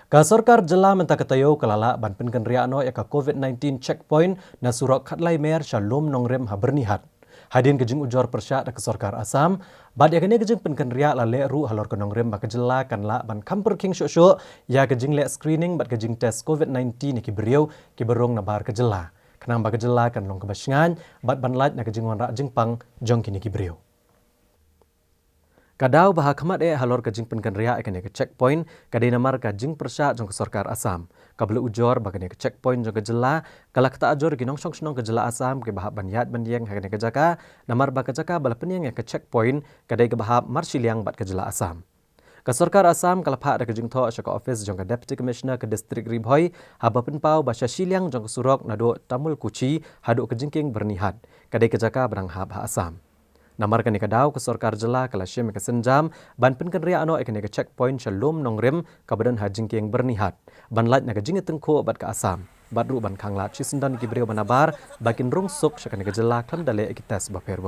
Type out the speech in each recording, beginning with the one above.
Kasorkar jela menta katayo kalala ban penkenriano ya ka COVID-19 checkpoint na surok khatlai mer shalom nongrem habernihat. Hadin kejing ujor persya da kasorkar Asam, bad ya kene kejing penkenria la le ru halor kenongrem ba kejela kan la ban kamper king syok ya kejing le screening bad kejing test COVID-19 ni kiberiau kiberong na bar kejela. Kenang ba kejela kan long kebasingan bad ban laj na kejing wan ra jingpang jong kini kiberiau. Kadau bahak hamat halor kajing penkenria ekane ke checkpoint kadai namar kajing persya jong kesorkar Asam. Kabel ujor bagane ke checkpoint jong kejela kalak ta ajor ginong song kejela Asam ke bahap banyat bandiang hakane ke jaka namar ba ke jaka bala peniang ke checkpoint kadai ke bahap marsiliang bat kejela Asam. Kesorkar Asam kalapha da kajing tho syaka office jong ke deputy commissioner ke distrik Ribhoi haba penpau basya siliang jong kesurok nado tamul kuci hadu kejingking bernihat kadai ke jaka berang hab ha Asam. Namar kani kadau kesorkar jela kalasyem ke senjam ban penkenria ano ekane ke checkpoint shalom nongrem kabadan hajing yang bernihat ban lat na kajing tengko bat ke Asam badru ban khanglat cisendan kibreu banabar bakin rungsuk syakane ke jela klam dale ekitas baper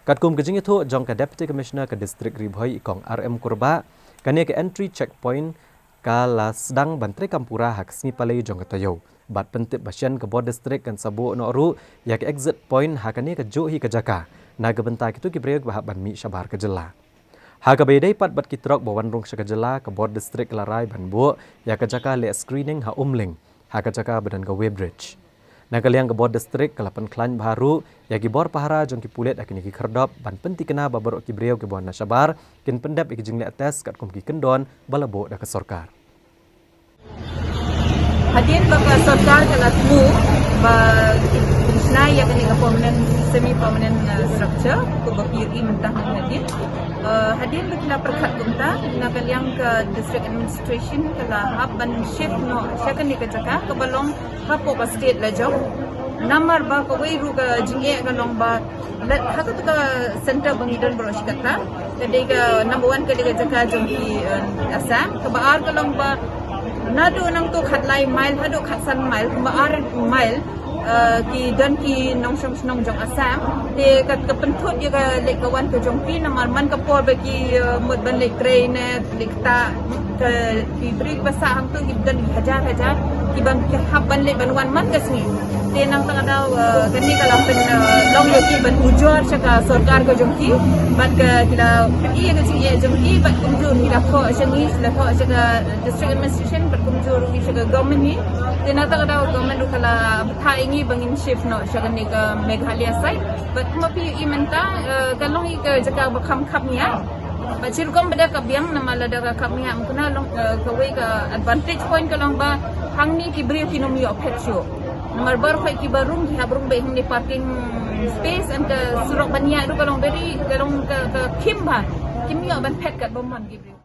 katkum kajing itu jong ke deputy commissioner ke distrik Ribhoi ikong RM Kurba kani ke entry checkpoint kala sedang bantre kampura hak sni palai jong ke tayo bat pentip basyan ke bod distrik kan sabu noru ya ke exit point hakane ke johi ke jaka naga bentak itu kibreu bahap ban mi syabar ke jela. Haga bedai pat bat kitrok bawan rung syaka jela ke bod distrik Larai ban bu ya ke jaka le screening ha umling ha ke jaka badan ke Weybridge. Naga liang ke bod distrik kalapan klan baru ya gibor pahara jong ki pulet akini ki kerdop ban penti kena babarok kibreu ke bawan syabar kin pendap ik jing le tes kat kum ki kendon balabo da ke sorkar. Hadin baka sorkar kala temu ba Nah, ya kini permanent semi-permanent structure ko bapiri mentah hadin. Hadin bekila perkat kumta nak yang ke district administration kala haban shift no syakan ni kejaka ke balong hapo ba state la jong. Namar ba ko wei ru ka jinge ka long ba let haka tu ka center bangidon bro shikata. Kadai ka number 1 ka jaka jong ki Assam ke baar ka long ba nado nang tu khatlai mile hado khatsan mile baar mile ki dan ki nong jong Assam te kat kepentut dia ka lek kawan ke jong pi namar man ka por bagi mud ban lek train lek ta ke ki beri basa hang tu ki dan hajar ki bang ki haban lek ban wan man ka sini te nang tang ada kani kala pen long yo ki ban ujor syaka sarkar ka jong ki bat ka kila i ka si jong ki bat kumjur kila ko syangi la ko syaka district administration bat kumjur ki syaka government ni te nang tang ada government du kala tha ingi bangin shift no syaka ni ka Meghalaya side bat mapi i menta kalong i ka jaka bakam khap niya Bacir kom beda ka biang nama lada ka kami am kena long kawai ka advantage point ka long ba hang ni ki beri ki nomi opet show nomor bar kai ki barung ki habrung be hang ni parking space and ka surok bania du ka long beri ka long ka kim ba kim yo ban pet ka bomon ki beri